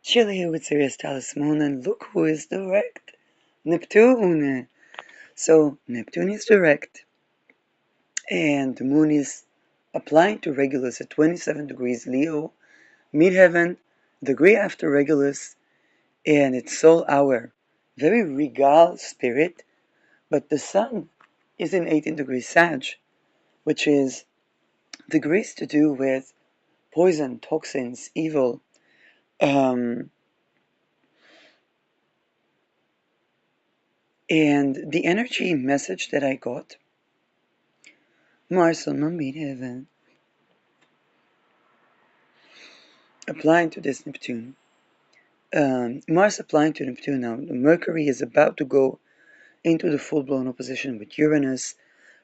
Sheila here with Sirius Talisman, and look who is direct. Neptune. So, Neptune is direct, and the moon is applying to Regulus at 27 degrees Leo, midheaven, degree after Regulus, and it's soul hour. Very regal spirit, but the sun is in 18 degrees Sag, which is degrees to do with poison, toxins, evil. Um, and the energy message that I got, Mars on my midheaven, applying to this Neptune. Mars applying to Neptune now. Mercury is about to go into the full-blown opposition with Uranus.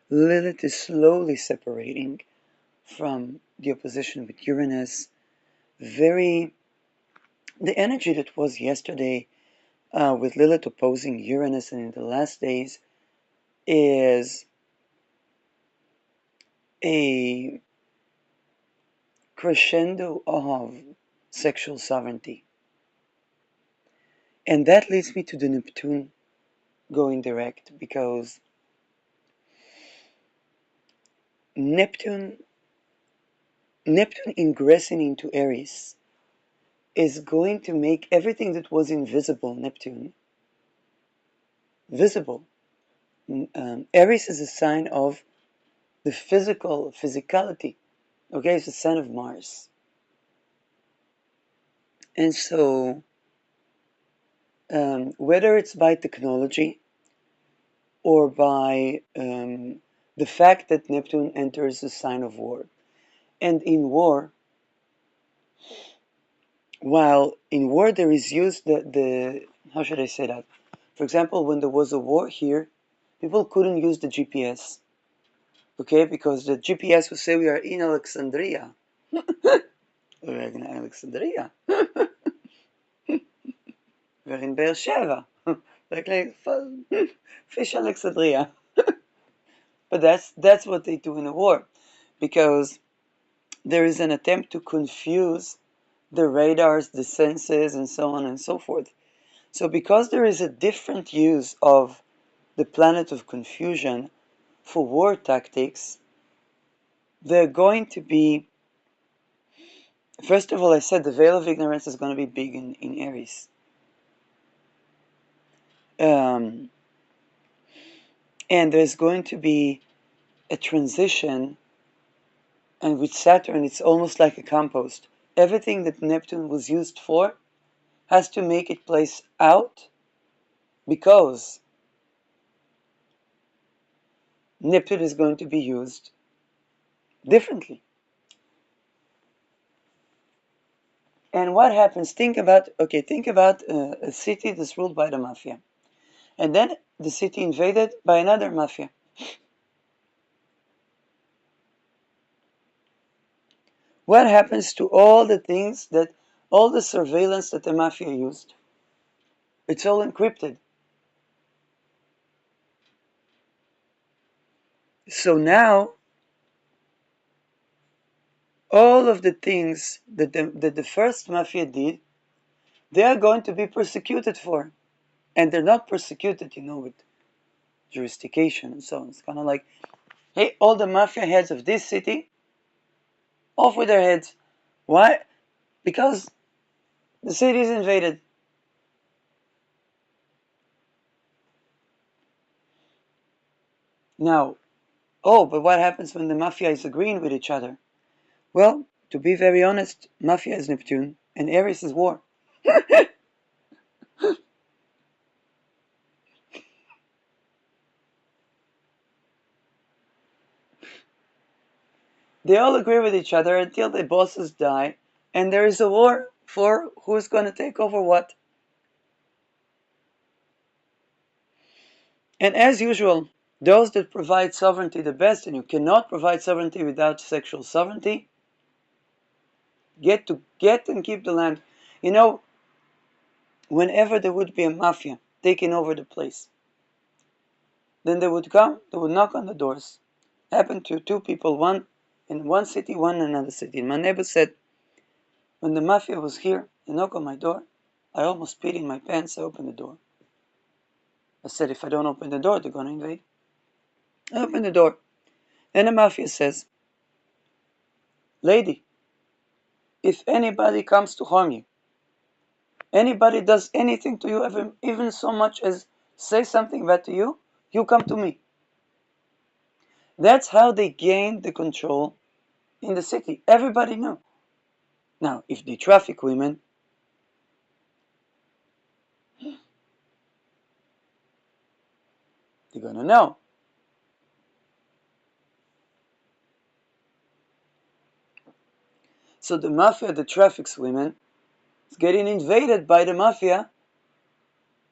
Lilith is slowly separating from the opposition with Uranus. The energy that was yesterday with Lilith opposing Uranus and in the last days is a crescendo of sexual sovereignty. And that leads me to the Neptune going direct, because Neptune ingressing into Aries is going to make everything that was invisible, Neptune, visible. Aries is a sign of the physicality. Okay, it's a sign of Mars. And so, whether it's by technology or by the fact that Neptune enters the sign of war. And in war, while in war there is used the how should I say that? For example, when there was a war here, people couldn't use the GPS, okay? Because the GPS would say we are in Alexandria. We're in Alexandria. We're in Beer Sheva. Like fish Alexandria. But that's what they do in a war, because there is an attempt to confuse the radars, the senses, and so on and so forth. So because there is a different use of the planet of confusion for war tactics, they're going to be, first of all, I said the veil of ignorance is going to be big in Aries. And there's going to be a transition, and with Saturn, it's almost like a compost. Everything that Neptune was used for has to make it place out, because Neptune is going to be used differently. And what happens? Think about a city that's ruled by the mafia, and then the city invaded by another mafia. What happens to all the surveillance that the mafia used? It's all encrypted. So now, all of the things that the first mafia did, they are going to be persecuted for. And they're not persecuted, with jurisdiction and so on. It's kind of like, hey, all the mafia heads of this city, off with their heads. Why? Because the city is invaded. Now, but what happens when the mafia is agreeing with each other? Well, to be very honest, mafia is Neptune and Aries is war. They all agree with each other until the bosses die, and there is a war for who's going to take over what. And as usual, those that provide sovereignty the best, and you cannot provide sovereignty without sexual sovereignty, get and keep the land. Whenever there would be a mafia taking over the place, then they would knock on the doors. Happened to two people, one in one city, one in another city. And my neighbor said, When the mafia was here, they knocked on my door. I almost peed in my pants. I opened the door. I said, if I don't open the door, they're going to invade. I opened the door. And the mafia says, lady, if anybody comes to harm you, anybody does anything to you, even so much as say something bad to you, you come to me. That's how they gained the control in the city. Everybody knew. Now, if they traffic women, they're going to know. So the mafia that traffics women is getting invaded by the mafia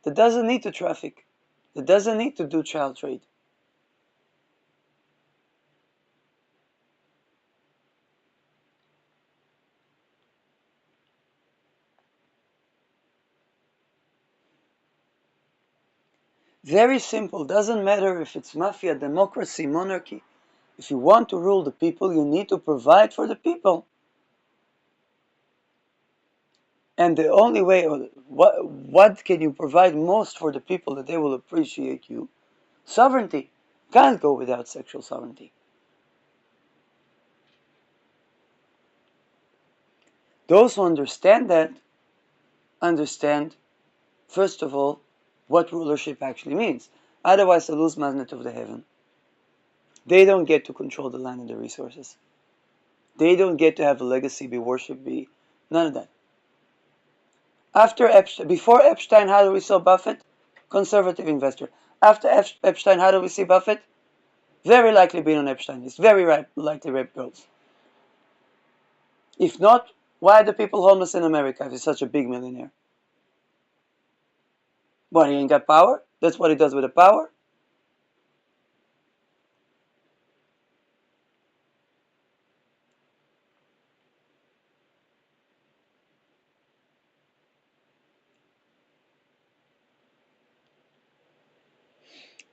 that doesn't need to traffic, that doesn't need to do child trade. Very simple. Doesn't matter if it's mafia, democracy, monarchy. If you want to rule the people, you need to provide for the people. And the only way, what can you provide most for the people that they will appreciate you? Sovereignty. Can't go without sexual sovereignty. Those who understand that, understand, first of all, what rulership actually means. Otherwise, they lose magnet of the heaven. They don't get to control the land and the resources. They don't get to have a legacy, be worshipped, be none of that. Before Epstein, how do we saw Buffett? Conservative investor. After Epstein, how do we see Buffett? Very likely being on Epstein list. Very likely rape girls. If not, why are the people homeless in America if he's such a big millionaire? What, he ain't got power? That's what he does with the power?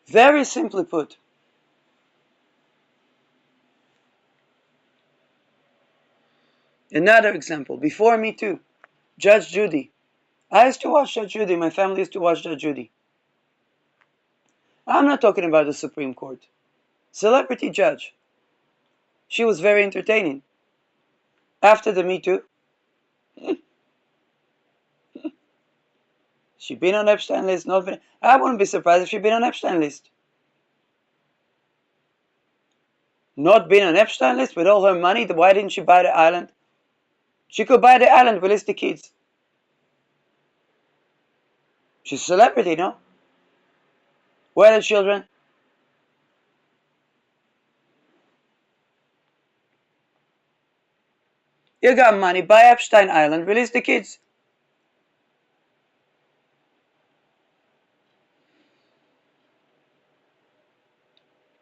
Very simply put, another example. Before Me Too, Judge Judy. I used to watch Judge Judy. My family used to watch Judge Judy. I'm not talking about the Supreme Court. Celebrity judge. She was very entertaining. After the Me Too, she been on Epstein list, not been. I wouldn't be surprised if she been on Epstein list. Not been on Epstein list with all her money, why didn't she buy the island? She could buy the island, release the kids. She's a celebrity, no? Where are the children? You got money, buy Epstein Island, release the kids.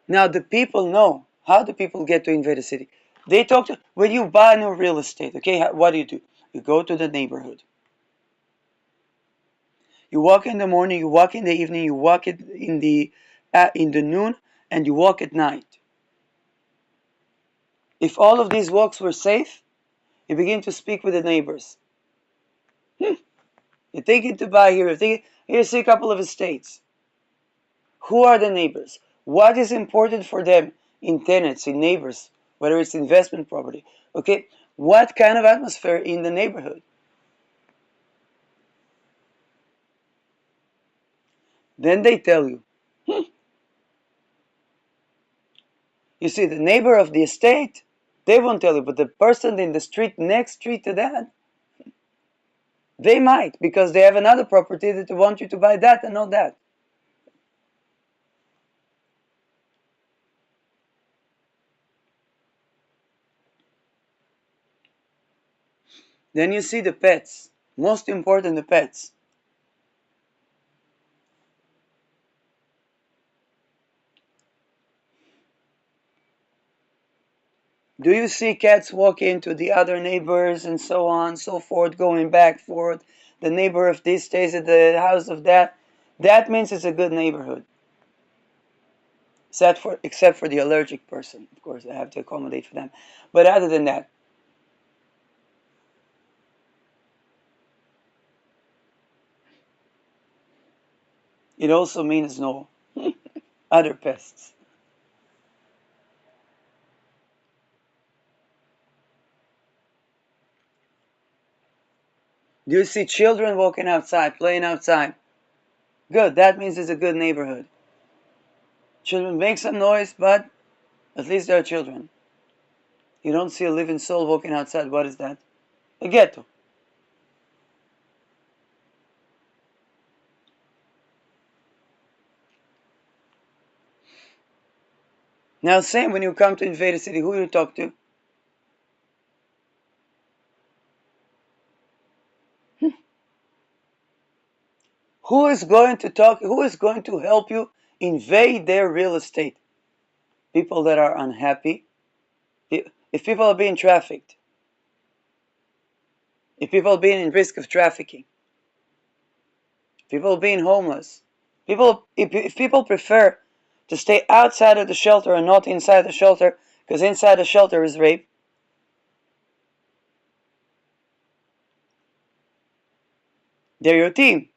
Now the people know. How do people get to invade a city? They talk to, when you buy new real estate, okay, what do? You go to the neighborhood. You walk in the morning, you walk in the evening, you walk in the noon, and you walk at night. If all of these walks were safe, you begin to speak with the neighbors. You're thinking to buy here, here's a couple of estates. Who are the neighbors? What is important for them in tenants, in neighbors, whether it's investment property? Okay, what kind of atmosphere in the neighborhood? Then they tell you. You see, the neighbor of the estate, they won't tell you, but the person in the next street to that, they might, because they have another property that they want you to buy that and not that. Then you see the pets. Most important, the pets. Do you see cats walk into the other neighbors and so on, so forth, going back, forth? The neighbor of this stays at the house of that. That means it's a good neighborhood. Except for the allergic person. Of course, I have to accommodate for them. But other than that, It also means no other pests. Do you see children walking outside, playing outside? Good, that means it's a good neighborhood. Children make some noise, but at least they're children. You don't see a living soul walking outside. What is that? A ghetto. Now, same when you come to invade a city, who do you talk to? Who is going to talk? Who is going to help you invade their real estate? People that are unhappy. If people are being trafficked, if people are being in risk of trafficking, people are being homeless, if people prefer to stay outside of the shelter and not inside the shelter, because inside the shelter is rape, they're your team.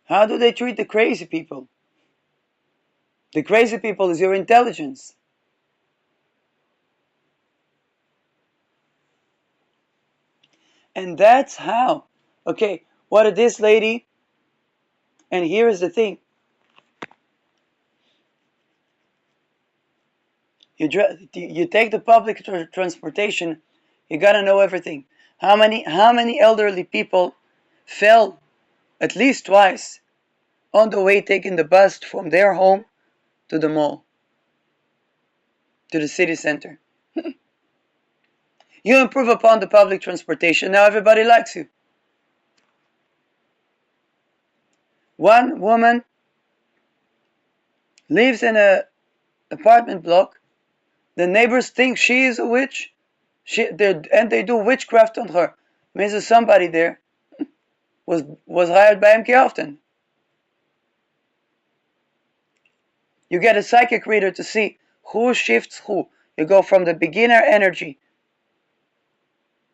How do they treat the crazy people? The crazy people is your intelligence. And that's how. Okay, what did this lady, and here is the thing. You take the public transportation, you gotta know everything. How many elderly people fell at least twice on the way taking the bus from their home to the mall, to the city center? You improve upon the public transportation, now everybody likes you. One woman lives in a apartment block. The neighbors think she is a witch. And they do witchcraft on her. Means that somebody there was hired by MK often. You get a psychic reader to see who shifts who. You go from the beginner energy.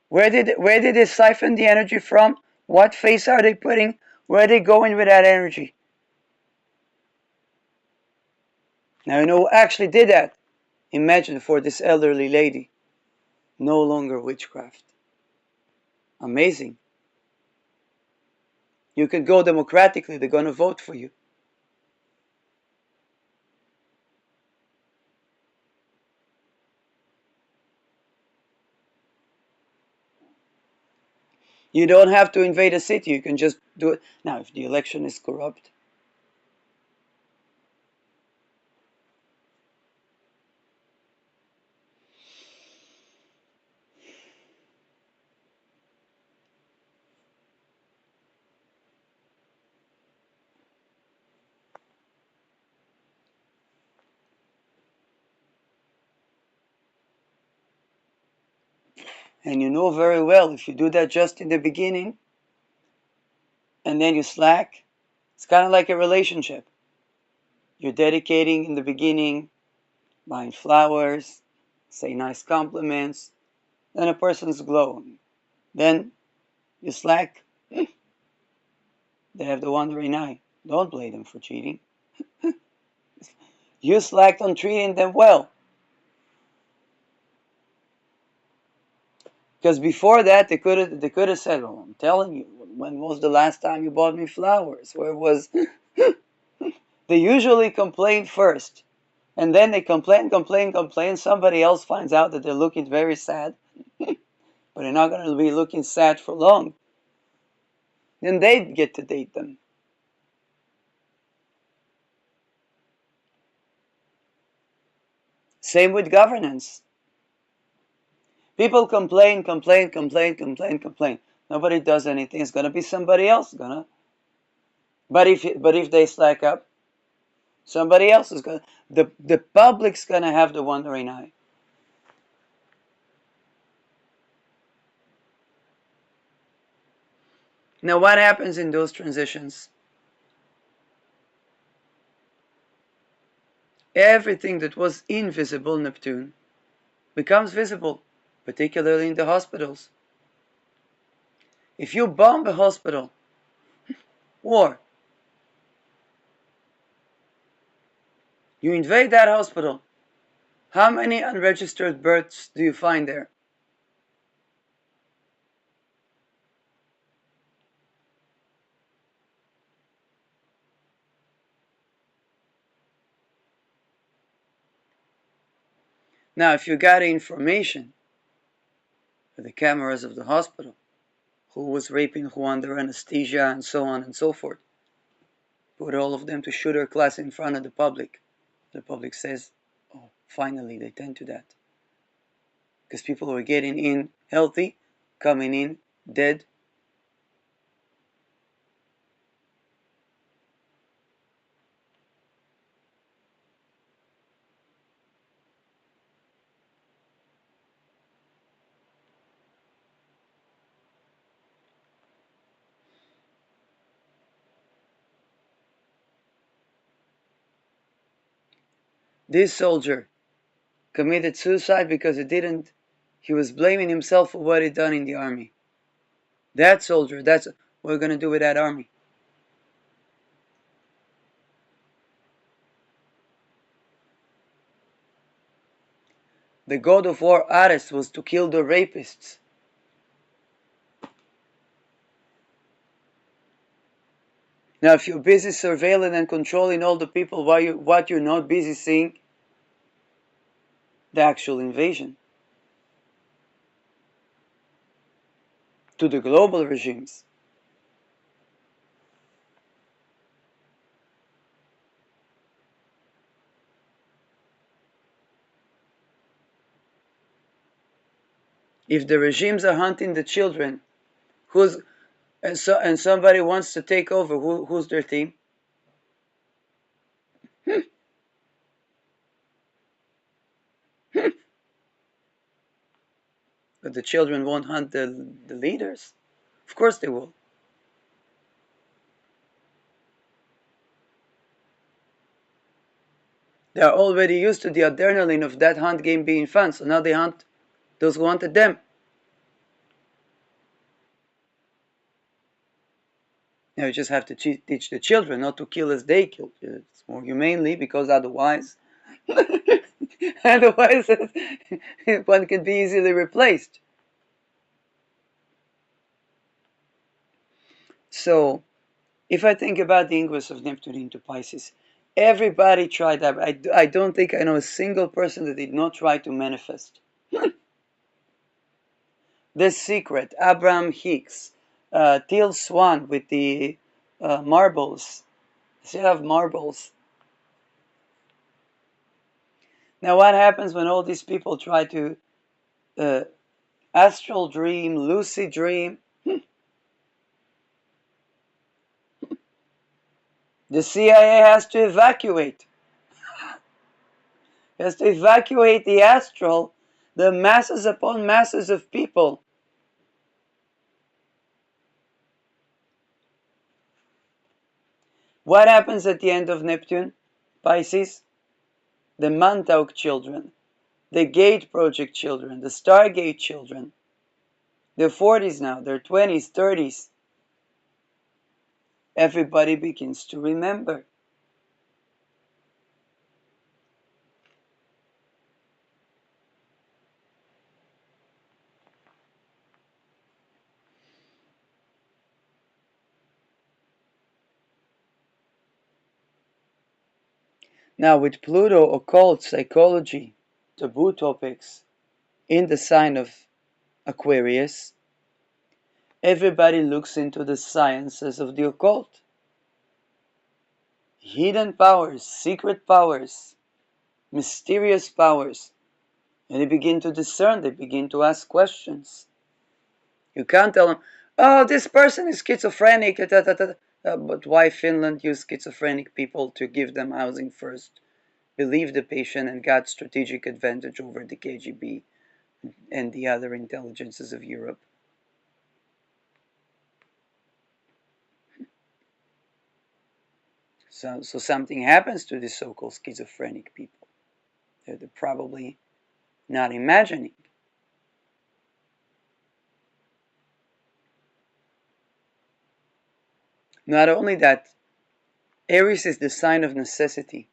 Where did they siphon the energy from? What face are they putting? Where are they going with that energy? Now you know who actually did that. Imagine for this elderly lady. No longer witchcraft. Amazing. You can go democratically, they're gonna vote for you. You don't have to invade a city, you can just do it. Now, if the election is corrupt, and you know very well if you do that just in the beginning and then you slack, it's kind of like a relationship. You're dedicating in the beginning, buying flowers, say nice compliments, then a person's glowing. Then you slack, they have the wandering eye. Don't blame them for cheating. You slacked on treating them well. Because before that, they could have said, "Oh, I'm telling you, when was the last time you bought me flowers? Where was?" They usually complain first, and then they complain. Somebody else finds out that they're looking very sad, but they're not going to be looking sad for long. Then they get to date them. Same with governance. People complain. Nobody does anything. It's going to be somebody else gonna. But if they slack up, somebody else is gonna. The public's gonna have the wandering eye. Now what happens in those transitions? Everything that was invisible, Neptune, becomes visible, particularly in the hospitals. If you bomb a hospital, war, you invade that hospital, how many unregistered births do you find there? Now, if you got information with the cameras of the hospital, who was raping who under anesthesia and so on and so forth, put all of them to shooter class in front of the public. The public says, oh, finally they tend to that. Because people were getting in healthy, coming in dead. This soldier committed suicide because he was blaming himself for what he'd done in the army. That soldier, that's what we're going to do with that army. The god of war, Ares, was to kill the rapists. Now, if you're busy surveilling and controlling all the people, what you're not busy seeing? The actual invasion to the global regimes. If the regimes are hunting the children, and somebody wants to take over, who's their team? But the children won't hunt the leaders. Of course they will. They are already used to the adrenaline of that hunt game being fun, so now they hunt those who hunted them. Now you just have to teach the children not to kill as they kill. It's more humanely, because otherwise, otherwise one can be easily replaced. So, if I think about the ingress of Neptune into Pisces, everybody tried that. I don't think I know a single person that did not try to manifest. The Secret, Abraham Hicks, Teal Swan with the marbles. They have marbles. Now, what happens when all these people try to astral dream, lucid dream? The CIA has to evacuate. It has to evacuate the astral, the masses upon masses of people. What happens at the end of Neptune, Pisces? The Montauk children, the Gate Project children, the Stargate children. They're 40s now, they're 20s, 30s. Everybody begins to remember. Now, with Pluto, occult, psychology, taboo topics in the sign of Aquarius, everybody looks into the sciences of the occult. Hidden powers, secret powers, mysterious powers. And they begin to discern, they begin to ask questions. You can't tell them, oh, this person is schizophrenic, but why Finland used schizophrenic people to give them housing first, believe the patient, and got strategic advantage over the KGB and the other intelligences of Europe? So something happens to these so-called schizophrenic people. They're probably not imagining. Not only that, Aries is the sign of necessity.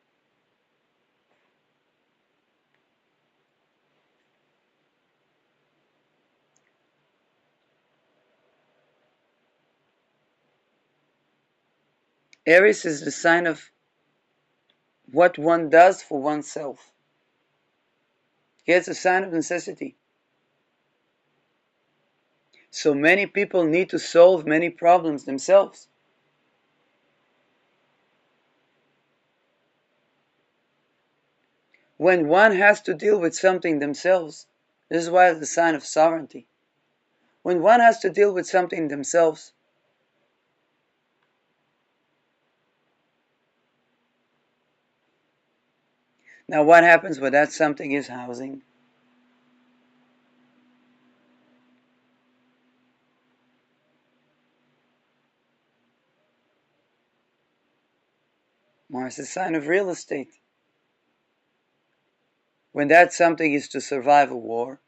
Aries is the sign of what one does for oneself. It's a sign of necessity. So many people need to solve many problems themselves. When one has to deal with something themselves, this is why it's the sign of sovereignty. When one has to deal with something themselves, now what happens when that something is housing? Mars is a sign of real estate. When that something is to survive a war,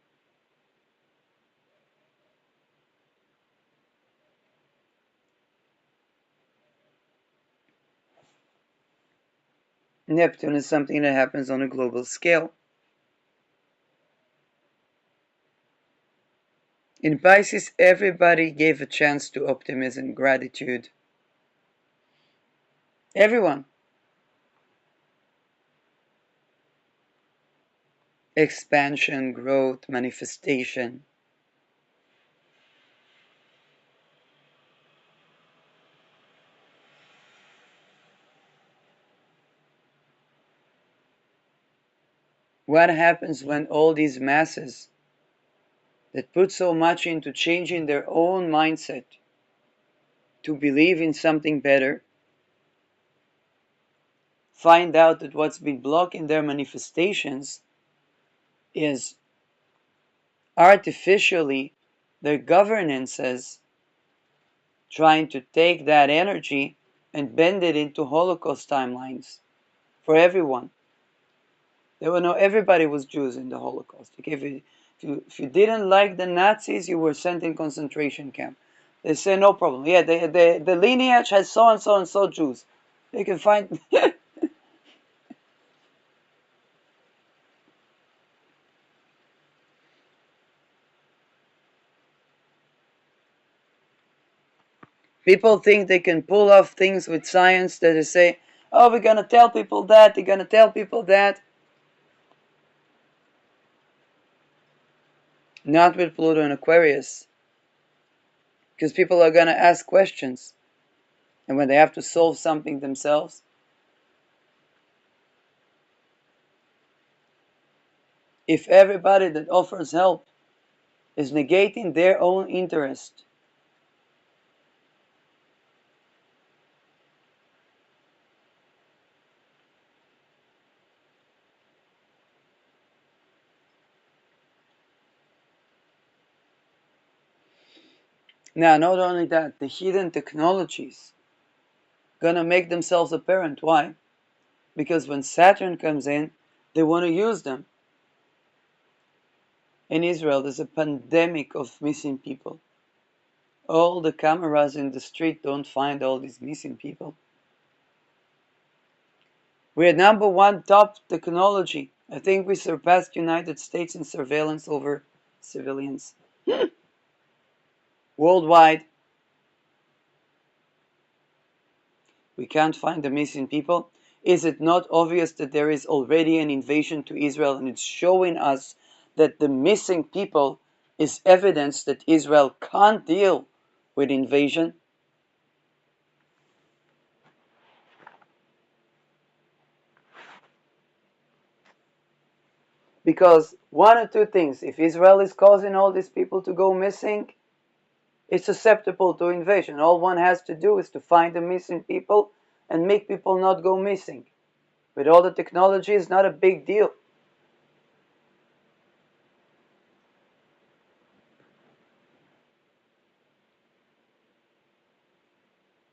Neptune is something that happens on a global scale. In Pisces, everybody gave a chance to optimism, gratitude. Everyone. Expansion, growth, manifestation. What happens when all these masses that put so much into changing their own mindset to believe in something better find out that what's been blocking their manifestations is artificially their governances trying to take that energy and bend it into Holocaust timelines for everyone. There were no everybody was Jews in the Holocaust. If you didn't like the Nazis, you were sent in concentration camp. They say no problem. Yeah, the lineage has so and so and so Jews. They can find. People think they can pull off things with science that they say, oh, we're gonna tell people that. They're gonna tell people that. Not with Pluto and Aquarius, because people are gonna ask questions, and when they have to solve something themselves, if everybody that offers help is negating their own interest, now not only that, the hidden technologies gonna make themselves apparent. Why? Because when Saturn comes in, they want to use them. In Israel, there's a pandemic of missing people. All the cameras in the street don't find all these missing people. We're number one top technology. I think we surpassed United States in surveillance over civilians. Worldwide, we can't find the missing people. Is it not obvious that there is already an invasion to Israel, and it's showing us that the missing people is evidence that Israel can't deal with invasion? Because one or two things, if Israel is causing all these people to go missing, it's susceptible to invasion. All one has to do is to find the missing people and make people not go missing. With all the technology, it's not a big deal.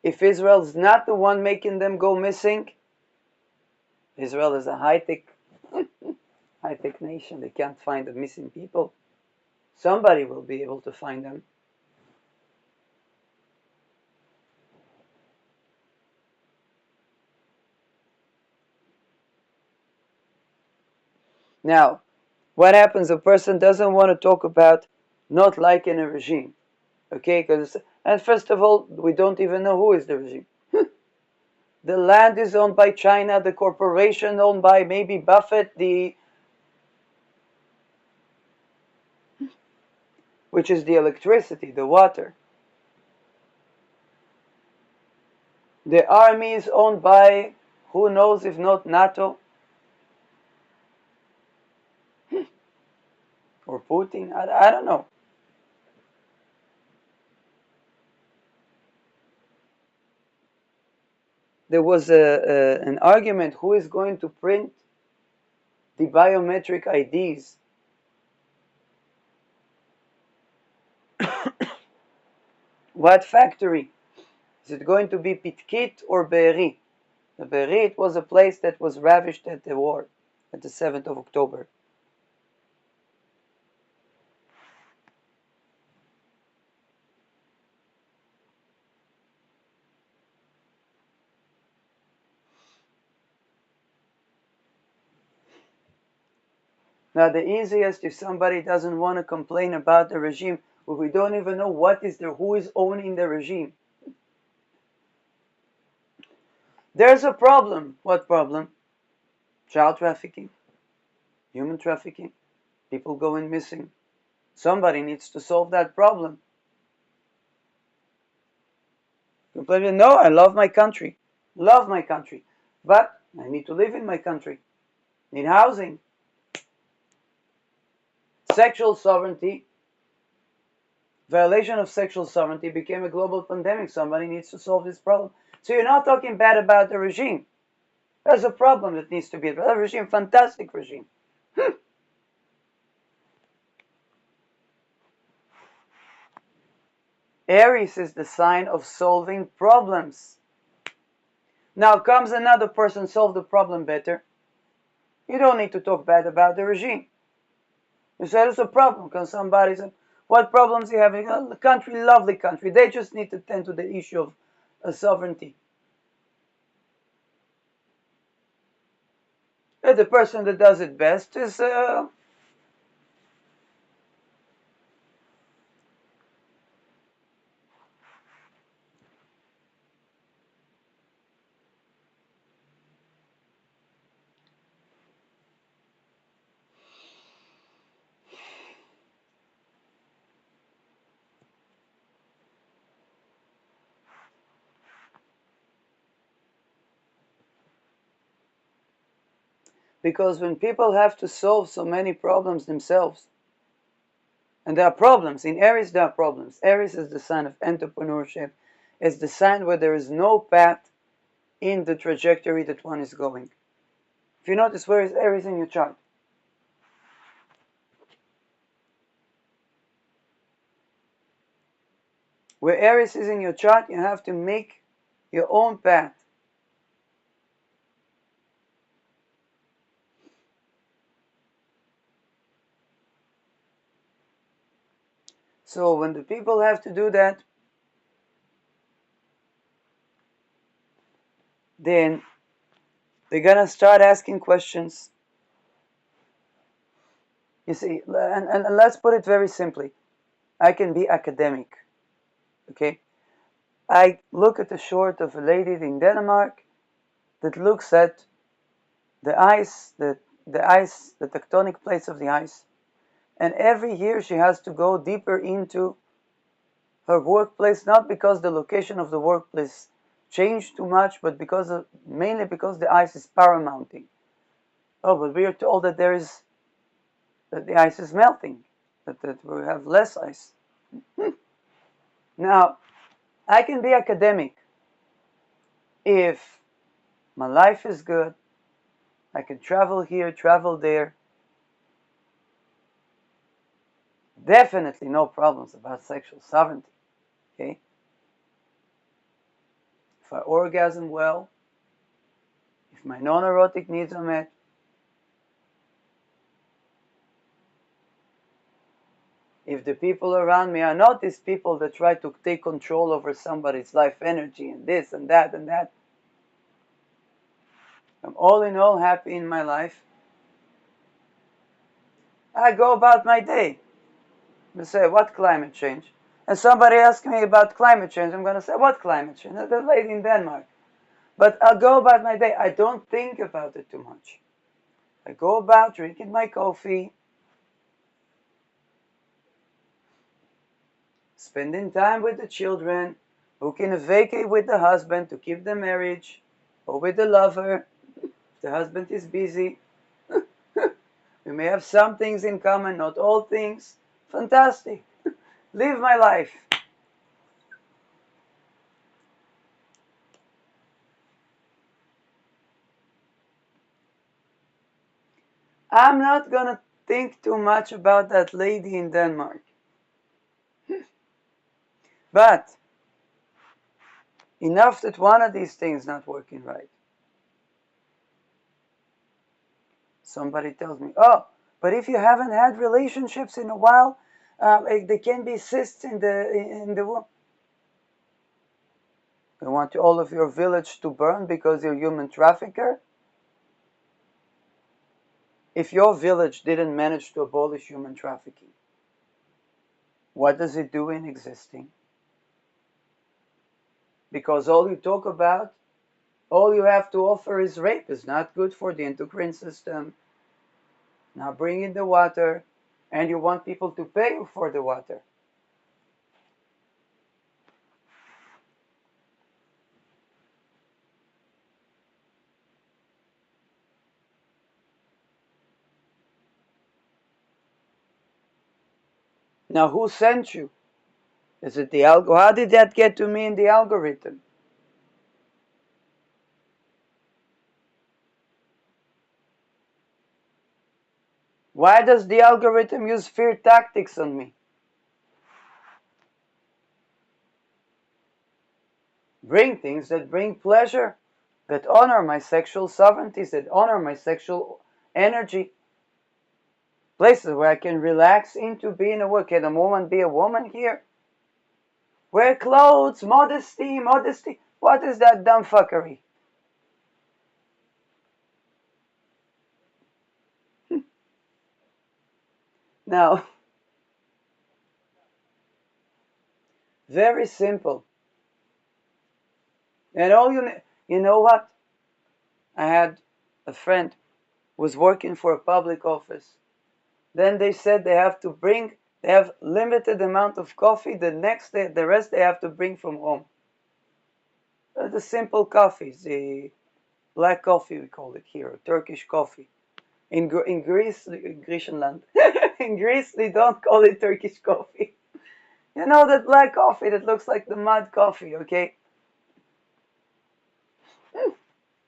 If Israel is not the one making them go missing, Israel is a high-tech nation. They can't find the missing people. Somebody will be able to find them. Now, what happens? A person doesn't want to talk about not liking a regime. Okay, and first of all, we don't even know who is the regime. The land is owned by China, the corporation owned by maybe Buffett, which is the electricity, the water. The army is owned by, who knows if not NATO or Putin, I don't know. There was an argument, who is going to print the biometric IDs? What factory? Is it going to be Pitkit or Be'eri? The Be'eri, it was a place that was ravished at the war, at the 7th of October. Now, the easiest, if somebody doesn't want to complain about the regime, well, we don't even know what is there, who is owning the regime. There's a problem. What problem? Child trafficking, human trafficking, people going missing. Somebody needs to solve that problem. Complaining, no, I love my country, but I need to live in my country, need housing. Sexual sovereignty, violation of sexual sovereignty became a global pandemic. Somebody needs to solve this problem. So you're not talking bad about the regime. There's a problem that needs to be addressed. A regime, fantastic regime. Aries is the sign of solving problems. Now comes another person, solve the problem better. You don't need to talk bad about the regime. You say there's a problem. Can somebody say, what problems you have? The country, lovely country. They just need to tend to the issue of sovereignty. And the person that does it best is because when people have to solve so many problems themselves, and there are problems, in Aries there are problems. Aries is the sign of entrepreneurship. It's the sign where there is no path in the trajectory that one is going. If you notice, where is Aries in your chart? Where Aries is in your chart, you have to make your own path. So when the people have to do that, then they're gonna start asking questions. You see, and let's put it very simply. I can be academic, okay? I look at the short of a lady in Denmark that looks at the ice, the tectonic plates of the ice, and every year she has to go deeper into her workplace, not because the location of the workplace changed too much, but mainly because the ice is paramounting. Oh, but we are told that that the ice is melting, that we have less ice. Now, I can be academic if my life is good, I can travel here, travel there. Definitely no problems about sexual sovereignty, okay? if I orgasm well, if my non-erotic needs are met, if the people around me are not these people that try to take control over somebody's life energy and this and that and that, I'm all in all happy in my life, I go about my day. I say, what climate change? And somebody asks me about climate change, I'm going to say, what climate change? The lady in Denmark. But I'll go about my day. I don't think about it too much. I go about drinking my coffee, spending time with the children, booking a vacay with the husband to keep the marriage, or with the lover, if the husband is busy. We may have some things in common, not all things. Fantastic. Live my life. I'm not going to think too much about that lady in Denmark. But enough that one of these things not working right. Somebody tells me, oh, but if you haven't had relationships in a while, there can be cysts in the womb. You want all of your village to burn because you're a human trafficker? If your village didn't manage to abolish human trafficking, what does it do in existing? Because all you talk about, all you have to offer is rape. Is not good for the endocrine system. Now bring in the water, and you want people to pay you for the water. Now who sent you? Is it the algo? How did that get to me in the algorithm? Why does the algorithm use fear tactics on me? Bring things that bring pleasure, that honor my sexual sovereignties, that honor my sexual energy. Places where I can relax into being a woman. Can a woman be a woman here? Wear clothes, modesty, modesty. What is that dumb fuckery? Now, very simple. And all you know what? I had a friend who was working for a public office. Then they said they have limited amount of coffee. The next day, the rest they have to bring from home. The simple coffees, the black coffee we call it here, Turkish coffee. In Greece, in Griechenland, in Greece they don't call it Turkish coffee. You know that black coffee that looks like the mud coffee, okay?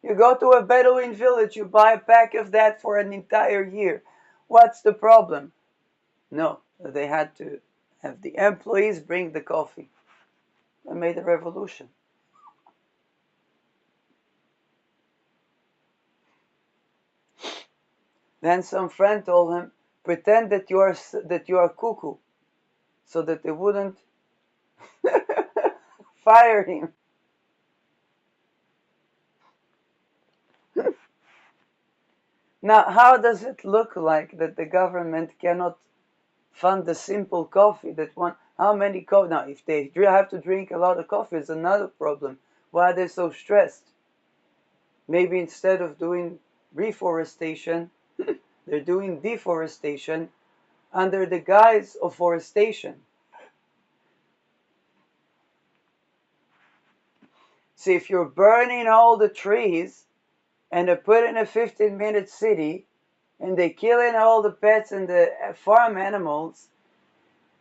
You go to a Bedouin village, you buy a pack of that for an entire year. What's the problem? No, they had to have the employees bring the coffee. They made a revolution. Then some friend told him, pretend that you are cuckoo, so that they wouldn't fire him. Now, how does it look like that the government cannot fund the simple coffee that one? How many coffee? Now, if they have to drink a lot of coffee, it's another problem. Why are they so stressed? Maybe instead of doing reforestation, they're doing deforestation under the guise of forestation. See, if you're burning all the trees and they're putting a 15-minute city and they're killing all the pets and the farm animals,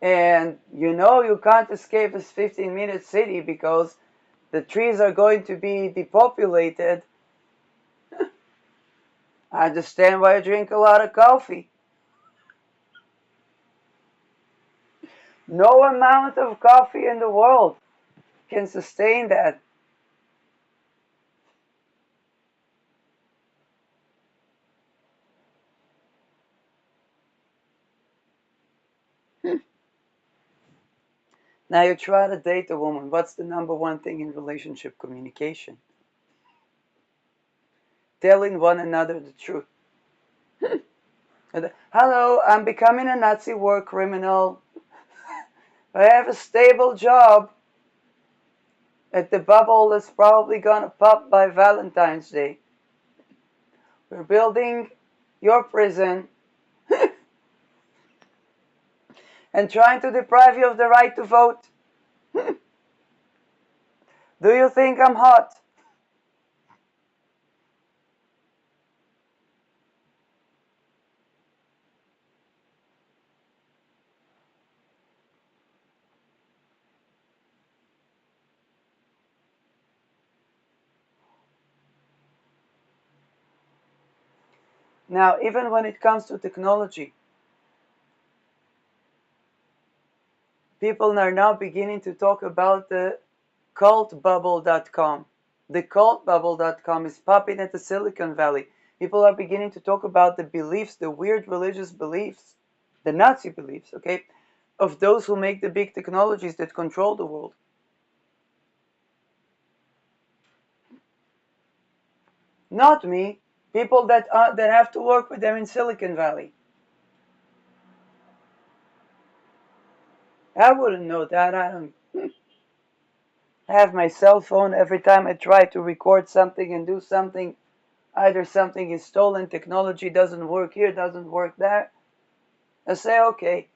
and you know you can't escape this 15-minute city because the trees are going to be depopulated, I understand why you drink a lot of coffee. No amount of coffee in the world can sustain that. Now you try to date a woman. What's the number one thing in relationship? Communication. Telling one another the truth. Hello, I'm becoming a Nazi war criminal. I have a stable job. At the bubble that's probably gonna pop by Valentine's Day. We're building your prison and trying to deprive you of the right to vote. Do you think I'm hot? Now, even when it comes to technology, people are now beginning to talk about the cultbubble.com. The cultbubble.com is popping at the Silicon Valley. People are beginning to talk about the beliefs, the weird religious beliefs, the Nazi beliefs, okay, of those who make the big technologies that control the world. Not me. People that have to work with them in Silicon Valley. I wouldn't know that. I don't have my cell phone. Every time I try to record something and do something, either something is stolen, technology doesn't work here, doesn't work there. I say, okay.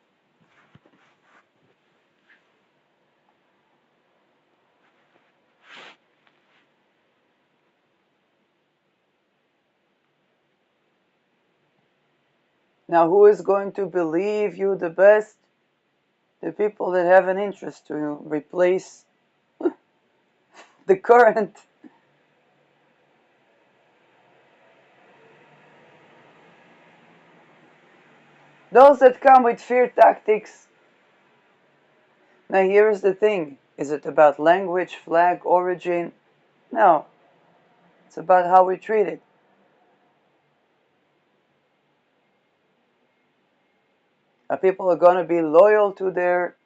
Now, who is going to believe you the best? The people that have an interest to replace the current. Those that come with fear tactics. Now, here's the thing. Is it about language, flag, origin? No. It's about how we treat it. People are going to be loyal to their...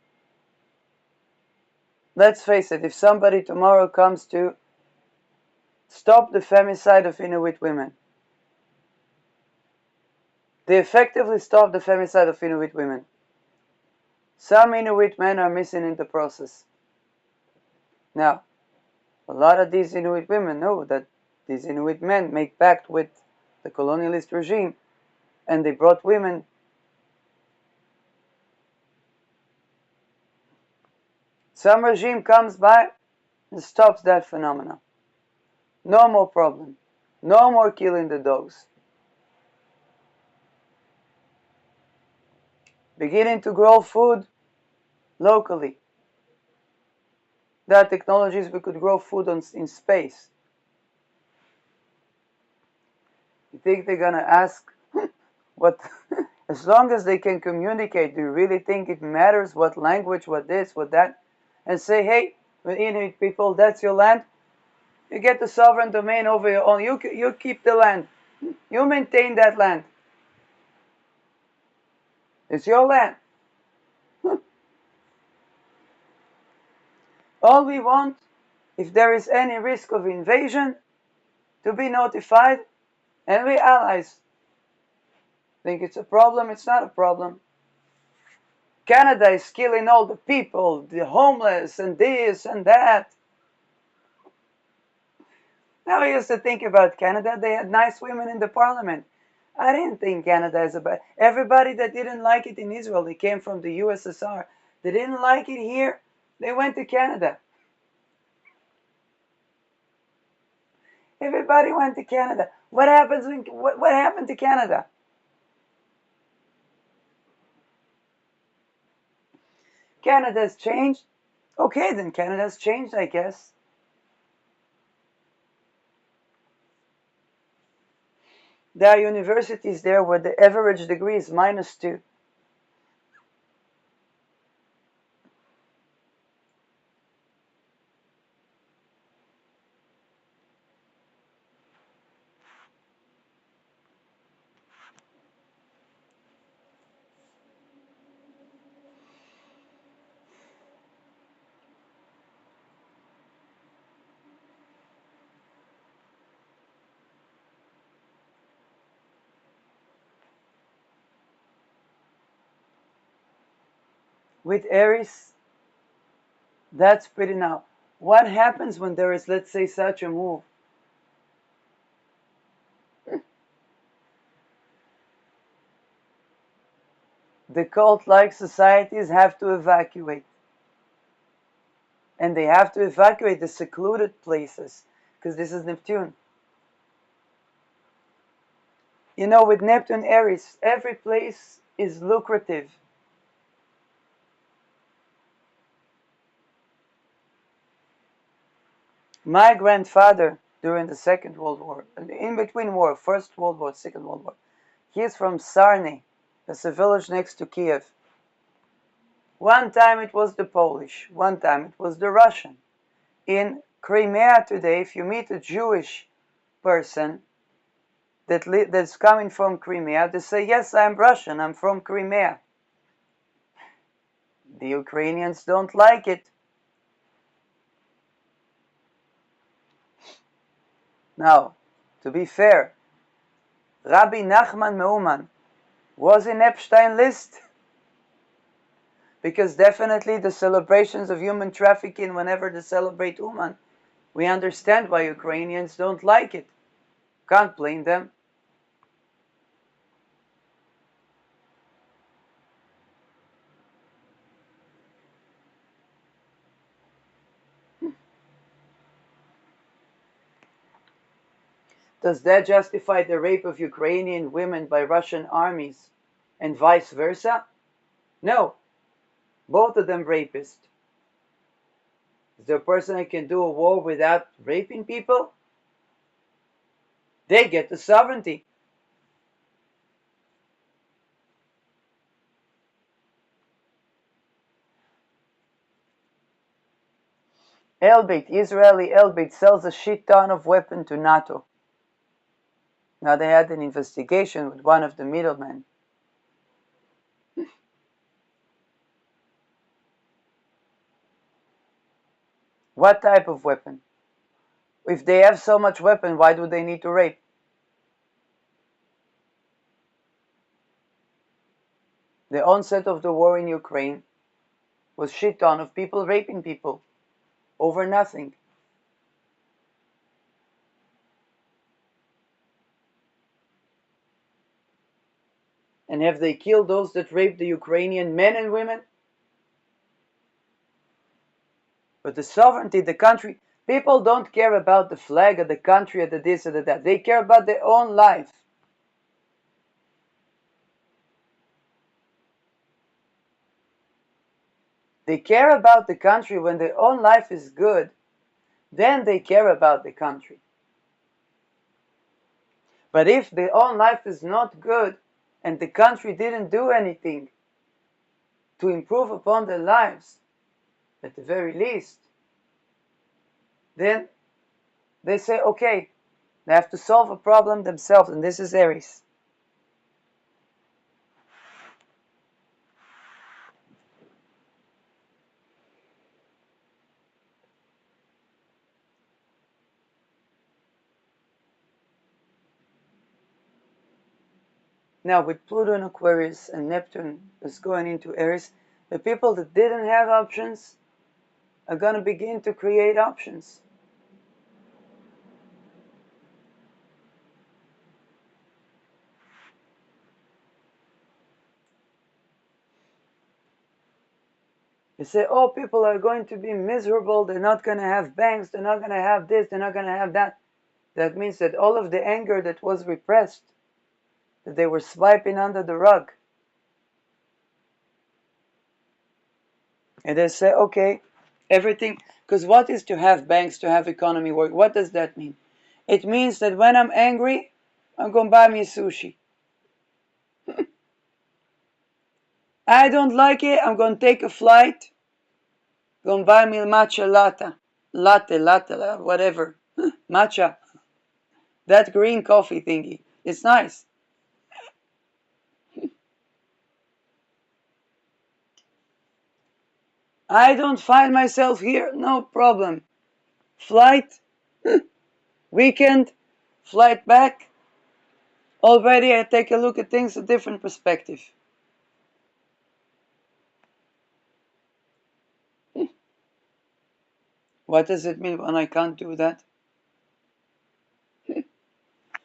Let's face it, if somebody tomorrow comes to stop the femicide of Inuit women, they effectively stop the femicide of Inuit women. Some Inuit men are missing in the process. Now, a lot of these Inuit women know that these Inuit men make pact with the colonialist regime, and they brought women. Some regime comes by and stops that phenomenon. No more problem. No more killing the dogs. Beginning to grow food locally. There are technologies we could grow food in space. You think they're gonna ask what? As long as they can communicate, do you really think it matters what language, what this, what that? And say, hey, Inuit people, that's your land. You get the sovereign domain over your own. You keep the land. You maintain that land. It's your land. All we want, if there is any risk of invasion, to be notified, and we allies. Think it's a problem? It's not a problem. Canada is killing all the people, the homeless, and this and that. Now I used to think about Canada. They had nice women in the parliament. I didn't think Canada is a bad... Everybody that didn't like it in Israel, they came from the USSR. They didn't like it here. They went to Canada. Everybody went to Canada. What happened to Canada? Canada's changed. Okay, then Canada's changed, I guess. There are universities there where the average degree is -2. with Aries, that's pretty now. What happens when there is, let's say, such a move? The cult-like societies have to evacuate. And they have to evacuate the secluded places, because this is Neptune. You know, with Neptune Aries, every place is lucrative. My grandfather, during the Second World War, in between war, First World War, Second World War, he is from Sarny, that's a village next to Kiev. One time it was the Polish, one time it was the Russian. In Crimea today, if you meet a Jewish person that's coming from Crimea, they say, yes, I'm Russian, I'm from Crimea. The Ukrainians don't like it. Now, to be fair, Rabbi Nachman Meuman was in Epstein list, because definitely the celebrations of human trafficking, whenever they celebrate Uman, we understand why Ukrainians don't like it. Can't blame them. Does that justify the rape of Ukrainian women by Russian armies and vice versa? No. Both of them rapists. Is there a person that can do a war without raping people? They get the sovereignty. Elbit, Israeli Elbit, sells a shit ton of weapon to NATO. Now they had an investigation with one of the middlemen. What type of weapon? If they have so much weapon, why do they need to rape? The onset of the war in Ukraine was shit ton of people raping people over nothing. And have they killed those that raped the Ukrainian men and women? But the sovereignty, the country, people don't care about the flag of the country or the this or the that. They care about their own life. They care about the country when their own life is good. Then they care about the country. But if their own life is not good and the country didn't do anything to improve upon their lives, at the very least, then they say, okay, they have to solve a problem themselves, and this is Aries. Now, with Pluto in Aquarius and Neptune is going into Aries, the people that didn't have options are going to begin to create options. They say, oh, people are going to be miserable, they're not going to have banks, they're not going to have this, they're not going to have that. That means that all of the anger that was repressed, that they were swiping under the rug. And they say, okay, everything, because what is to have banks, to have economy work? What does that mean? It means that when I'm angry, I'm going to buy me sushi. I don't like it, I'm going to take a flight, going to buy me a matcha latte, whatever. Matcha. That green coffee thingy. It's nice. I don't find myself here, no problem. Flight, weekend, flight back. Already I take a look at things a different perspective. What does it mean when I can't do that?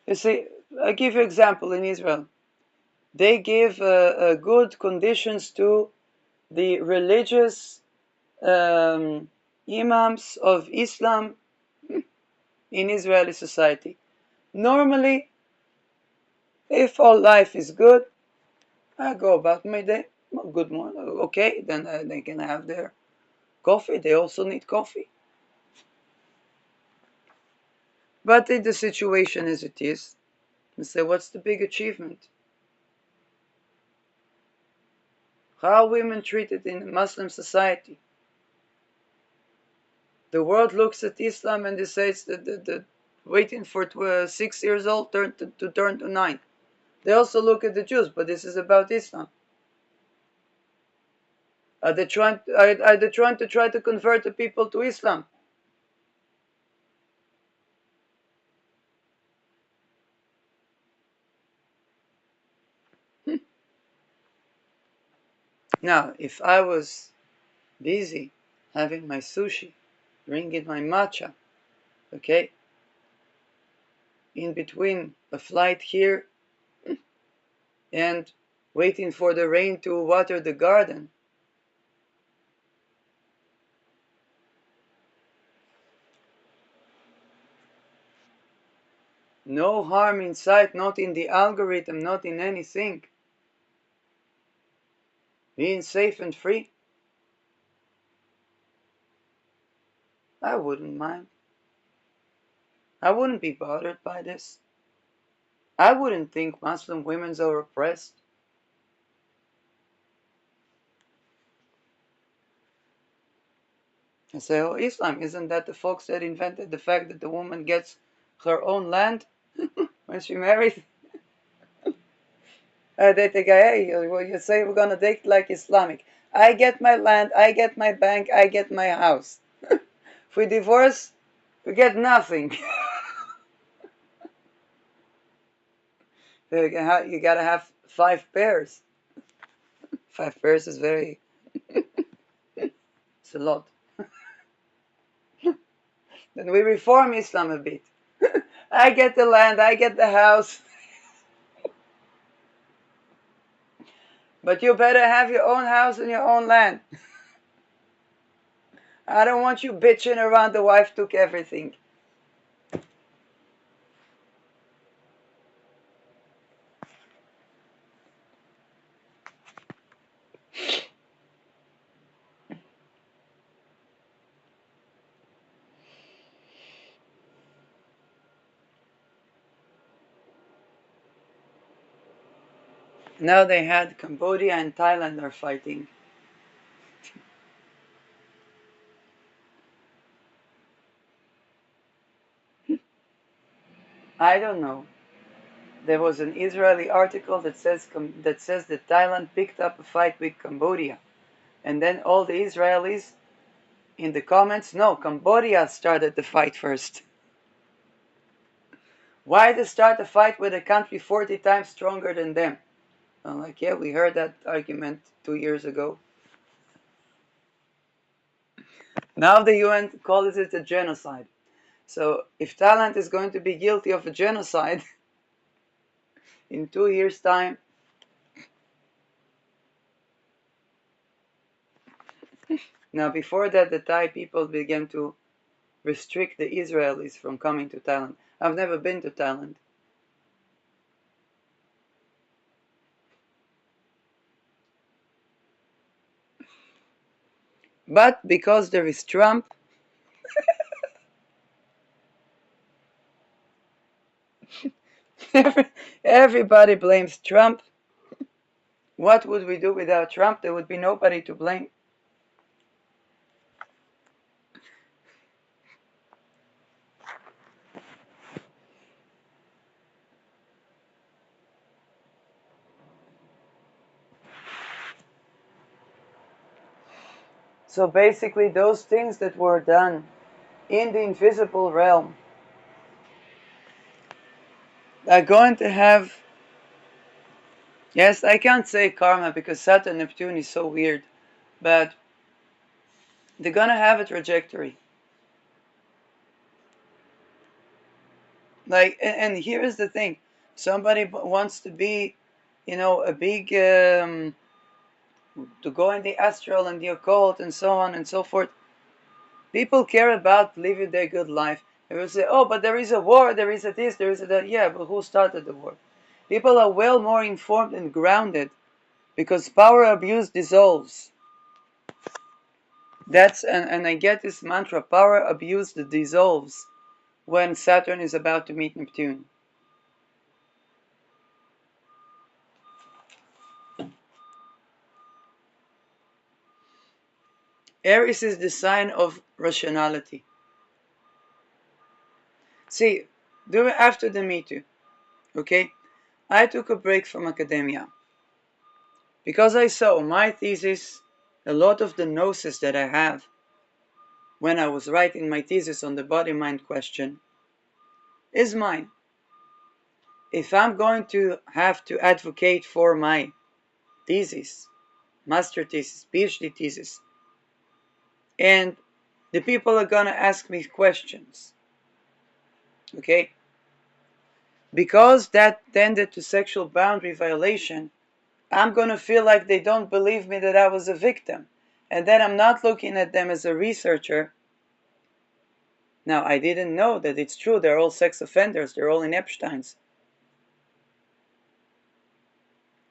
You see, I give you an example in Israel. They give good conditions to the religious imams of Islam in Israeli society. Normally, if all life is good, I go about my day. Good morning. Okay, then they can have their coffee. They also need coffee. But in the situation as it is, you say, what's the big achievement? How are women treated in a Muslim society? The world looks at Islam and they say it's the waiting for 6 years old to turn to 9. They also look at the Jews, but this is about Islam. Are they trying to convert the people to Islam? Now, if I was busy having my sushi, drinking my matcha, okay, in between a flight here and waiting for the rain to water the garden, no harm in sight, not in the algorithm, not in anything, being safe and free, I wouldn't mind. I wouldn't be bothered by this. I wouldn't think Muslim women are oppressed. I say, oh, Islam, isn't that the folks that invented the fact that the woman gets her own land when she married? They think, hey, you say we're going to date like Islamic. I get my land, I get my bank, I get my house. If we divorce, we get nothing. You got to have 5 pairs. 5 pairs is it's a lot. Then we reform Islam a bit. I get the land, I get the house. But you better have your own house and your own land. I don't want you bitching around the wife took everything. Now they had Cambodia and Thailand are fighting. I don't know. There was an Israeli article that says that Thailand picked up a fight with Cambodia. And then all the Israelis in the comments, no, Cambodia started the fight first. Why they start a fight with a country 40 times stronger than them? I'm like, yeah, we heard that argument 2 years ago. Now the UN calls it a genocide. So if Thailand is going to be guilty of a genocide in 2 years' time, now before that the Thai people began to restrict the Israelis from coming to Thailand. I've never been to Thailand. But because there is Trump, everybody blames Trump. What would we do without Trump? There would be nobody to blame. So basically those things that were done in the invisible realm are going to have, yes, I can't say karma because Saturn Neptune is so weird, but they're going to have a trajectory. Like, and here is the thing: somebody wants to be, a big to go in the astral and the occult and so on and so forth. People care about living their good life. They will say, "Oh, but there is a war, there is a this, there is a that." Yeah, but who started the war? People are well more informed and grounded because power abuse dissolves. And I get this mantra: power abuse dissolves when Saturn is about to meet Neptune. Aries is the sign of rationality. See, after the Me Too, okay, I took a break from academia because I saw my thesis, a lot of the gnosis that I have when I was writing my thesis on the body-mind question is mine. If I'm going to have to advocate for my thesis, master thesis, PhD thesis, and the people are gonna ask me questions, okay? Because that tended to sexual boundary violation, I'm gonna feel like they don't believe me that I was a victim. And then I'm not looking at them as a researcher. Now, I didn't know that it's true, they're all sex offenders, they're all in Epstein's.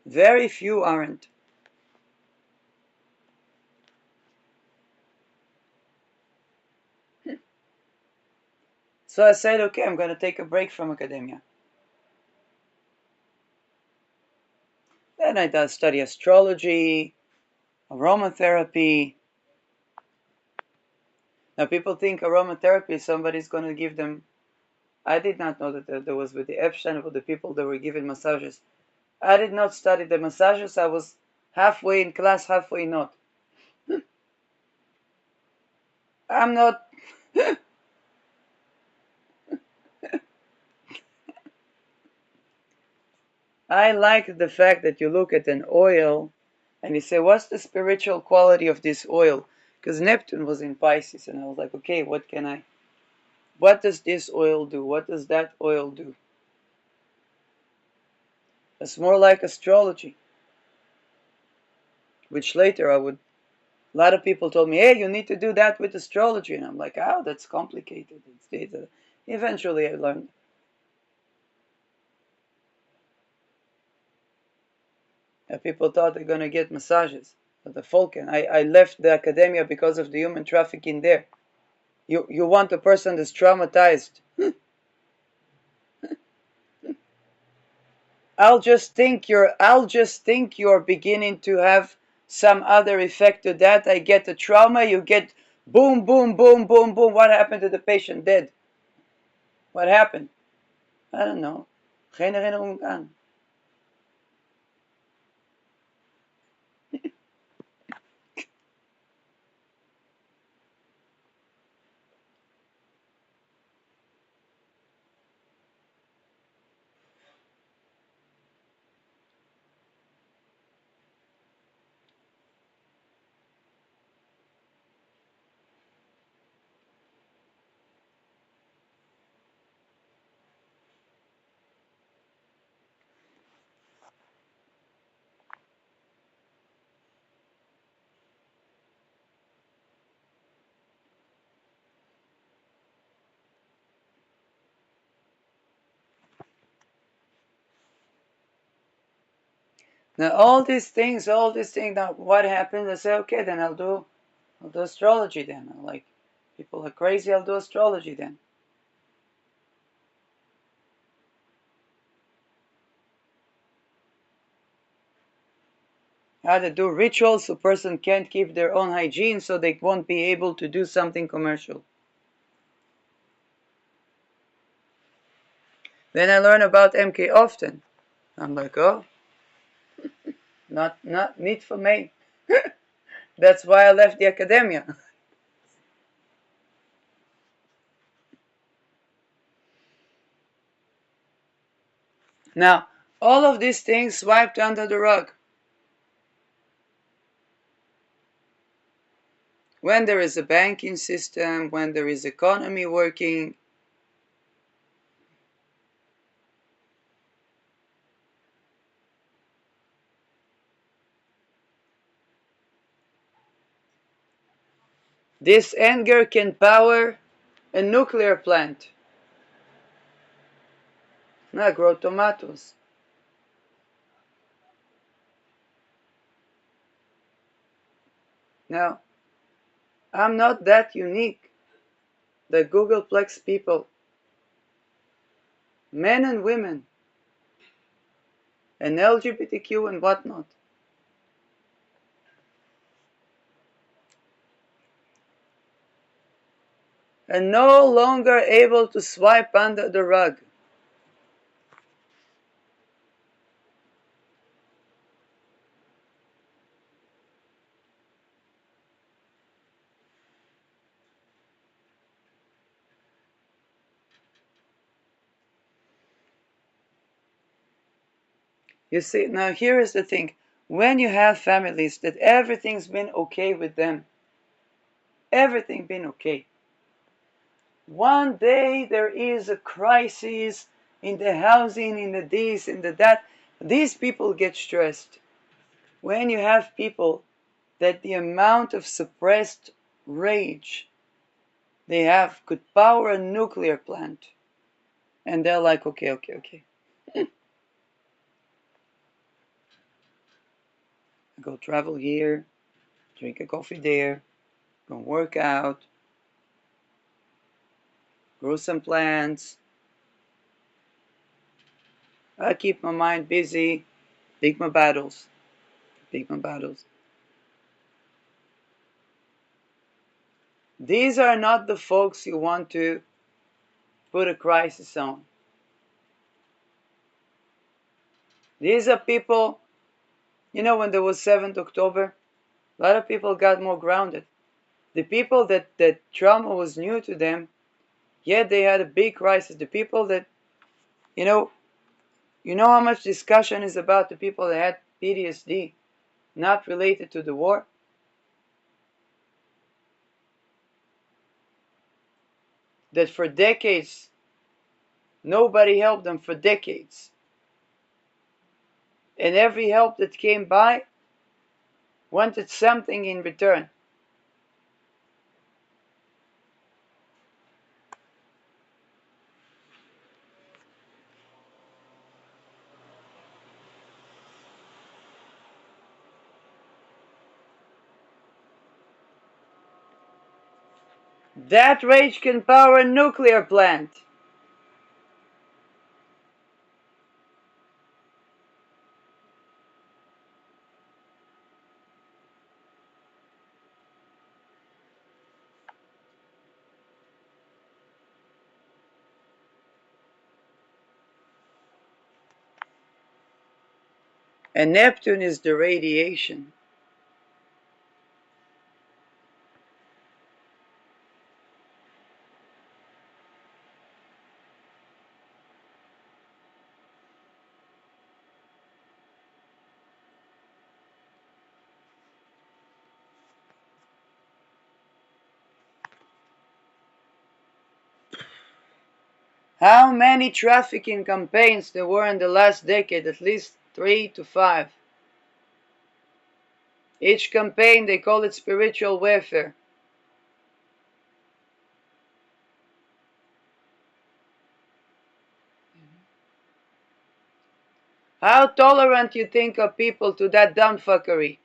Very few aren't. So I said, okay, I'm gonna take a break from academia. Then I study astrology, aromatherapy. Now people think aromatherapy, somebody's gonna give them. I did not know that there was with the Epstein, with the people that were given massages. I did not study the massages. I was halfway in class, halfway not. I'm not. I like the fact that you look at an oil and you say, what's the spiritual quality of this oil? Because Neptune was in Pisces, and I was like, okay, what does this oil do? What does that oil do? It's more like astrology, which later a lot of people told me, hey, you need to do that with astrology. And I'm like, oh, that's complicated. Eventually I learned. People thought they're going to get massages at the Falcon. I left the academia because of the human trafficking there. You want a person that's traumatized. I'll just think you're beginning to have some other effect to that. I get a trauma, you get boom, boom, boom, boom, boom. What happened to the patient? Dead. What happened? I don't know. Geen herinnering aan. Now all these things. Now what happens? I say, okay, then I'll do astrology then. I'm like, people are crazy. I'll do astrology then. How to do rituals so person can't keep their own hygiene, so they won't be able to do something commercial. Then I learn about MK often. I'm like, oh, not need for me. That's why I left the academia. Now, all of these things swiped under the rug. When there is a banking system, when there is economy working, This anger can power a nuclear plant. Now grow tomatoes. Now, I'm not that unique. The Googleplex people, men and women, and LGBTQ and whatnot, are no longer able to swipe under the rug. You see, now here is the thing. When you have families that everything's been okay with them, everything been okay. One day there is a crisis in the housing, in the this, in the that. These people get stressed. When you have people that the amount of suppressed rage they have could power a nuclear plant, and they're like, okay, okay, okay. Go travel here, drink a coffee there, go work out, grow some plants. I keep my mind busy, pick my battles, pick my battles. These are not the folks you want to put a crisis on. These are people, when there was 7th October, a lot of people got more grounded. The people that trauma was new to them, yet they had a big crisis. The people that, how much discussion is about the people that had PTSD, not related to the war? That for decades, nobody helped them for decades. And every help that came by wanted something in return. That rage can power a nuclear plant. And Neptune is the radiation. How many trafficking campaigns there were in the last decade? At least 3 to 5. Each campaign, they call it spiritual warfare. How tolerant you think are people to that dumbfuckery?